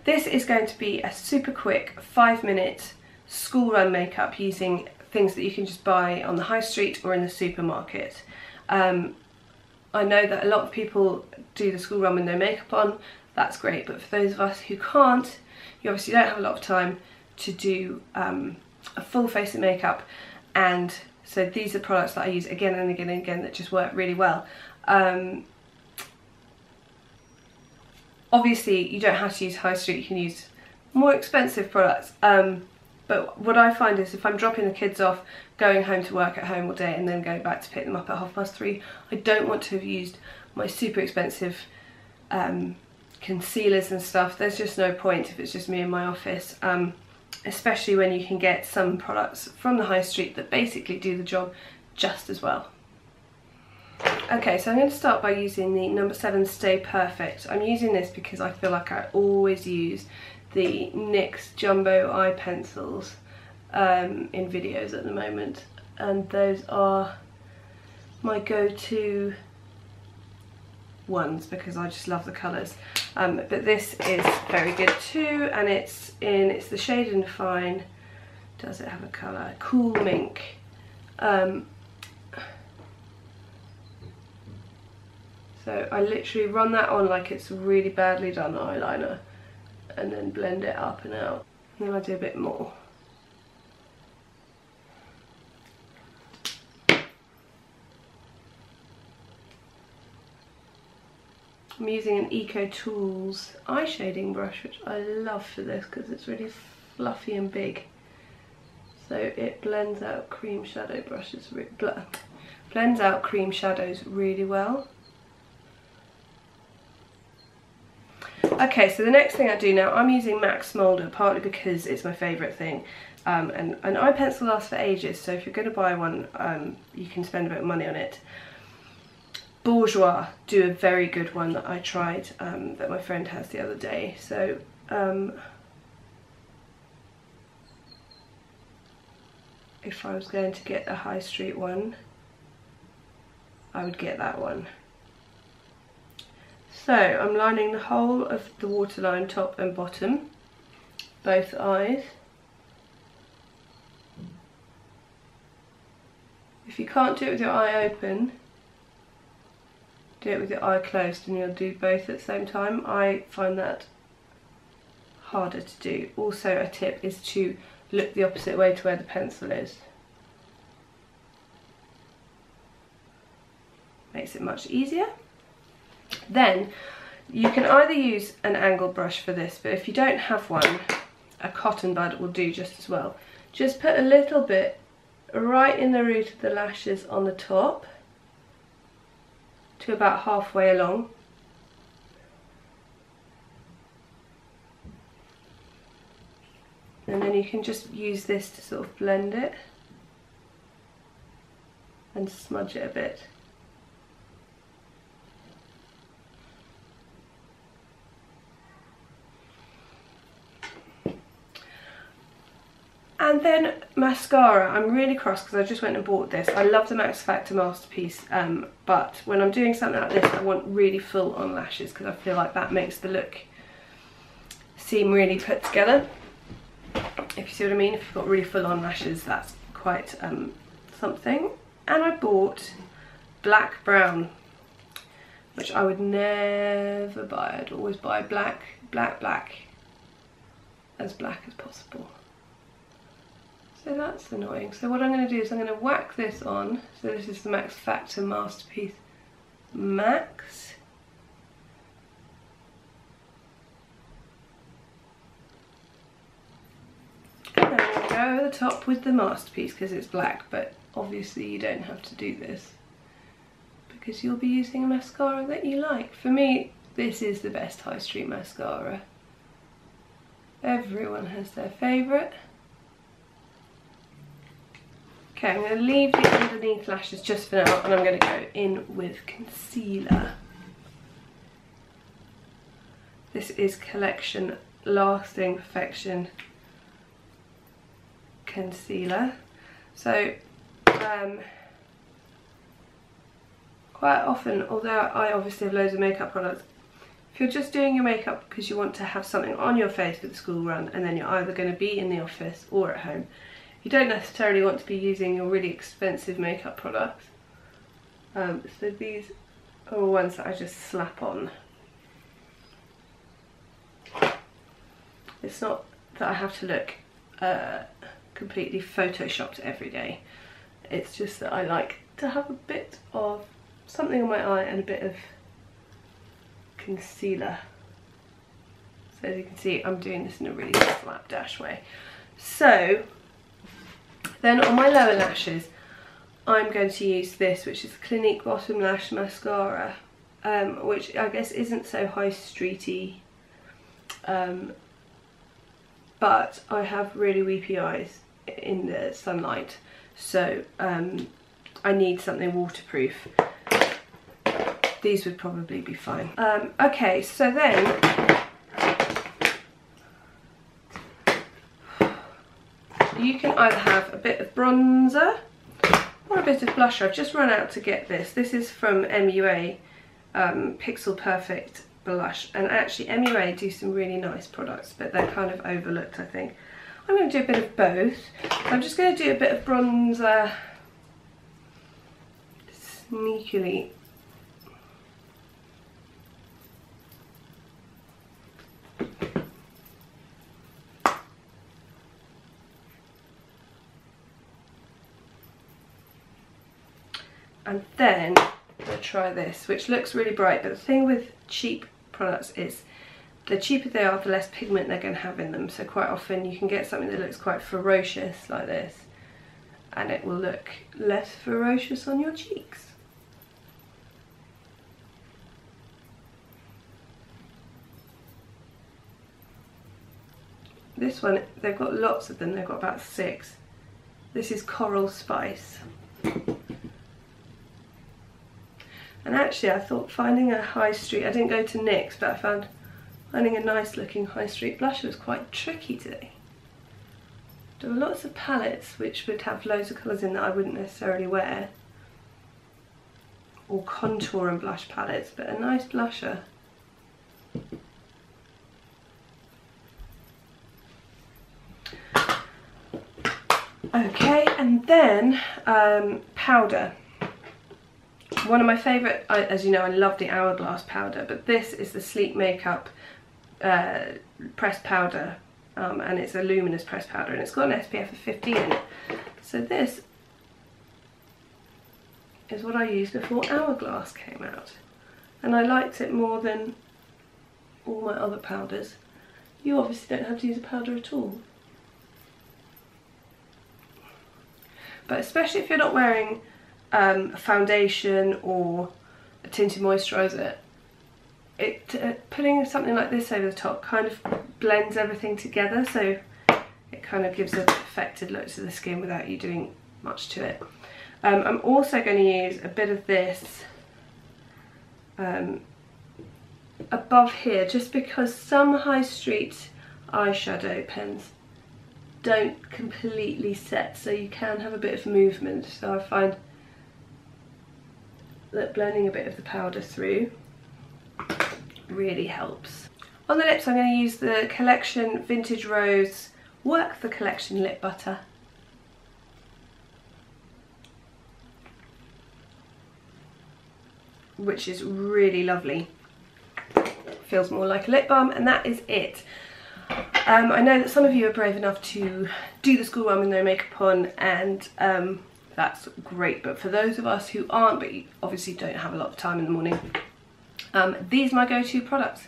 This is going to be a super quick 5-minute school run makeup using things that you can just buy on the high street or in the supermarket. I know that a lot of people do the school run with no makeup on. That's great, but for those of us who can't, you obviously don't have a lot of time to do a full face of makeup, and so these are products that I use again and again and again that just work really well. Obviously you don't have to use high street, you can use more expensive products, but what I find is if I'm dropping the kids off, going home to work at home all day and then going back to pick them up at 3:30, I don't want to have used my super expensive concealers and stuff. There's just no point if it's just me in my office, especially when you can get some products from the high street that basically do the job just as well. Okay, so I'm going to start by using the number 7 Stay Perfect. I'm using this because I feel like I always use the NYX Jumbo eye pencils in videos at the moment, and those are my go-to ones because I just love the colours. But this is very good too, and it's the shade in Fine. Does it have a colour? Cool Mink. So I literally run that on like it's really badly done eyeliner and then blend it up and out. And then I do a bit more. I'm using an Eco Tools eye shading brush, which I love for this because it's really fluffy and big. So it blends out cream shadow brushes, blends out cream shadows really well. Okay, so the next thing I do now, I'm using MAC Smolder, partly because it's my favourite thing. And an eye pencil lasts for ages, so if you're going to buy one, you can spend a bit of money on it. Bourjois do a very good one that I tried, that my friend has the other day. So if I was going to get a high street one, I would get that one. So I'm lining the whole of the waterline, top and bottom, both eyes. If you can't do it with your eye open, do it with your eye closed and you'll do both at the same time. I find that harder to do. Also, a tip is to look the opposite way to where the pencil is. Makes it much easier. Then you can either use an angled brush for this, but if you don't have one, a cotton bud will do just as well. Just put a little bit right in the root of the lashes on the top to about halfway along. And then you can just use this to sort of blend it and smudge it a bit. And then mascara. I'm really cross because I just went and bought this. I love the Max Factor Masterpiece, but when I'm doing something like this, I want really full on lashes because I feel like that makes the look seem really put together. If you see what I mean, if you've got really full on lashes, that's quite something. And I bought Black Brown, which I would never buy. I'd always buy black, as black as possible. So that's annoying. So what I'm going to do is I'm going to whack this on. So this is the Max Factor Masterpiece Max. And I'm going to go over the top with the Masterpiece because it's black, but obviously you don't have to do this because you'll be using a mascara that you like. For me, this is the best high street mascara. Everyone has their favourite. Okay, I'm going to leave the underneath lashes just for now, and I'm going to go in with concealer. This is Collection Lasting Perfection Concealer. So, quite often, although I obviously have loads of makeup products, If you're just doing your makeup because you want to have something on your face for the school run, and then you're either going to be in the office or at home, you don't necessarily want to be using your really expensive makeup products. So these are the ones that I just slap on. It's not that I have to look completely photoshopped every day. It's just that I like to have a bit of something on my eye and a bit of concealer. So as you can see, I'm doing this in a really slapdash way. So then on my lower lashes, I'm going to use this, which is Clinique Bottom Lash Mascara, which I guess isn't so high streety, but I have really weepy eyes in the sunlight, so I need something waterproof. These would probably be fine. Okay, so then you can either have a bit of bronzer or a bit of blusher. I've just run out to get this. This is from MUA, Pixel Perfect Blush, and actually MUA do some really nice products, but they're kind of overlooked, I think. I'm going to do a bit of both. I'm just going to do a bit of bronzer sneakily. And then I'm going to try this, which looks really bright, but the thing with cheap products is the cheaper they are, the less pigment they're going to have in them. So quite often you can get something that looks quite ferocious like this, and it will look less ferocious on your cheeks. This one, they've got lots of them, they've got about 6. This is Coral Spice. And actually I thought finding a high street, I didn't go to NYX, but I found finding a nice looking high street blusher was quite tricky today. There were lots of palettes which would have loads of colours in that I wouldn't necessarily wear, or contour and blush palettes, but a nice blusher. Okay, and then powder. One of my favourite, as you know, I love the Hourglass powder, but this is the Sleek Makeup pressed powder, and it's a luminous pressed powder, and it's got an SPF of 50 in it. So this is what I used before Hourglass came out, and I liked it more than all my other powders. You obviously don't have to use a powder at all, but especially if you're not wearing a foundation or a tinted moisturiser, putting something like this over the top kind of blends everything together, so it kind of gives a perfected look to the skin without you doing much to it. I'm also going to use a bit of this above here, just because some high street eyeshadow pens don't completely set, so you can have a bit of movement, so I find that blending a bit of the powder through really helps. On the lips I'm going to use the Collection Vintage Rose Work the Collection Lip Butter. Which is really lovely. Feels more like a lip balm, and that is it. I know that some of you are brave enough to do the school run with no makeup on, and that's great, but for those of us who aren't, but you obviously don't have a lot of time in the morning, these are my go-to products.